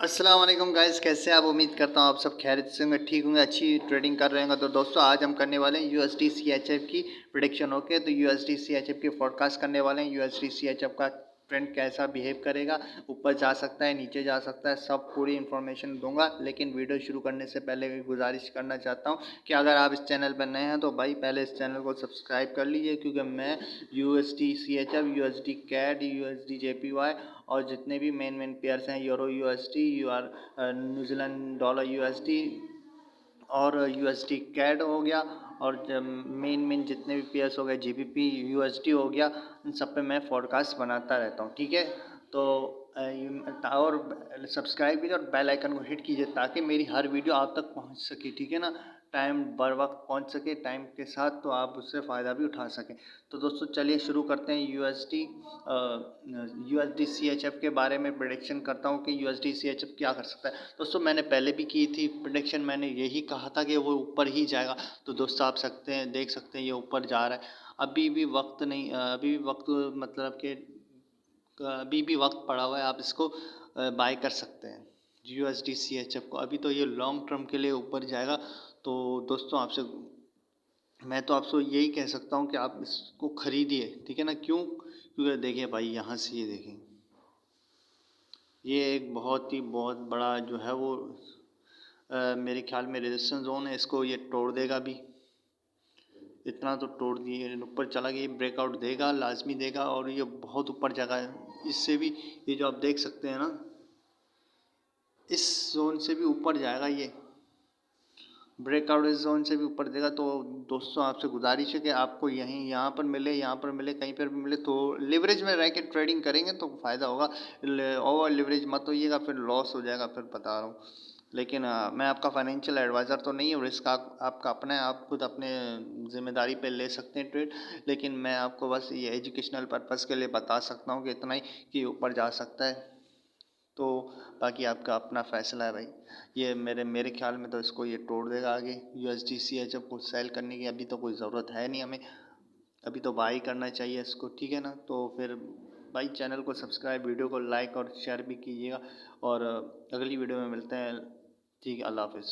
अस्सलाम वालेकुम गाइस, कैसे हैं आप? उम्मीद करता हूँ आप सब खैरियत से होंगे, ठीक होंगे, अच्छी ट्रेडिंग कर रहे होंगे। तो दोस्तों आज हम करने वाले हैं यूएसडी सीएचएफ की प्रेडिक्शन। ओके, तो यूएसडी सीएचएफ की फोरकास्ट करने वाले हैं। यूएसडी सीएचएफ का ट्रेंड कैसा बिहेव करेगा, ऊपर जा सकता है, नीचे जा सकता है, सब पूरी इन्फॉर्मेशन दूंगा। लेकिन वीडियो शुरू करने से पहले गुजारिश करना चाहता हूँ कि अगर आप इस चैनल पर नए हैं तो भाई पहले इस चैनल को सब्सक्राइब कर लीजिए, क्योंकि मैं USD CHF, USD CAD, USD JPY और जितने भी मेन पेयर्स हैं, euro USD, New Zealand dollar USD और यूएसडी कैड हो गया, और मेन जितने भी पेयर्स हो गए, जीबीपी यूएसडी हो गया, इन सब पे मैं फोरकास्ट बनाता रहता हूँ। ठीक है, तो और सब्सक्राइब कीजिए और बेल आइकन को हिट कीजिए ताकि मेरी हर वीडियो आप तक पहुँच सके। ठीक है ना, टाइम बर वक्त पहुँच सके टाइम के साथ, तो आप उससे फ़ायदा भी उठा सकें। तो दोस्तों चलिए शुरू करते हैं। यूएसडी सीएचएफ के बारे में प्रेडिक्शन करता हूँ कि यूएसडी सीएचएफ क्या कर सकता है। दोस्तों मैंने पहले भी की थी प्रेडिक्शन, मैंने यही कहा था कि वो ऊपर ही जाएगा। तो दोस्तों आप देख सकते हैं ये ऊपर जा रहा है। अभी भी वक्त नहीं, अभी भी वक्त मतलब कि अभी भी वक्त पड़ा हुआ है, आप इसको बाय कर सकते हैं यूएसडी सीएचएफ को। अभी तो ये लॉन्ग टर्म के लिए ऊपर जाएगा। तो दोस्तों मैं तो आपसे यही कह सकता हूँ कि आप इसको खरीदिए। ठीक है ना, क्यों? क्योंकि देखिए भाई, यहाँ से ये देखें, ये एक बहुत बड़ा जो है वो मेरे ख्याल में रेजिस्टेंस जोन है, इसको ये तोड़ देगा भी। इतना तो तोड़ दिए, ऊपर चला गया, ये ब्रेकआउट देगा, लाजमी देगा, और ये बहुत ऊपर जगह है। इससे भी ये जो आप देख सकते हैं ना, इस जोन से भी ऊपर जाएगा, ये ब्रेकआउट इस जोन से भी ऊपर देगा। तो दोस्तों आपसे गुजारिश है कि आपको यहाँ पर मिले, यहाँ पर मिले, कहीं पर भी मिले तो लिवरेज में रह के ट्रेडिंग करेंगे तो फ़ायदा होगा। ओवर लिवरेज मत होइएगा, फिर लॉस हो जाएगा, फिर बता रहा हूँ। लेकिन मैं आपका फाइनेंशियल एडवाइज़र तो नहीं हूँ, रिस्क आपका अपना है, आप खुद अपने ज़िम्मेदारी पे ले सकते हैं ट्रेड। लेकिन मैं आपको बस ये एजुकेशनल पर्पज़ के लिए बता सकता हूँ कि इतना ही, कि ऊपर जा सकता है। तो बाकी आपका अपना फ़ैसला है भाई। ये मेरे ख्याल में तो इसको ये तोड़ देगा आगे। यूएसडी सीएचएफ को सेल करने की अभी तो कोई ज़रूरत है नहीं हमें, अभी तो बाई करना चाहिए इसको। ठीक है ना, तो फिर भाई चैनल को सब्सक्राइब, वीडियो को लाइक और शेयर भी कीजिएगा, और अगली वीडियो में मिलते हैं। ठीक है, अल्लाह हाफिज़।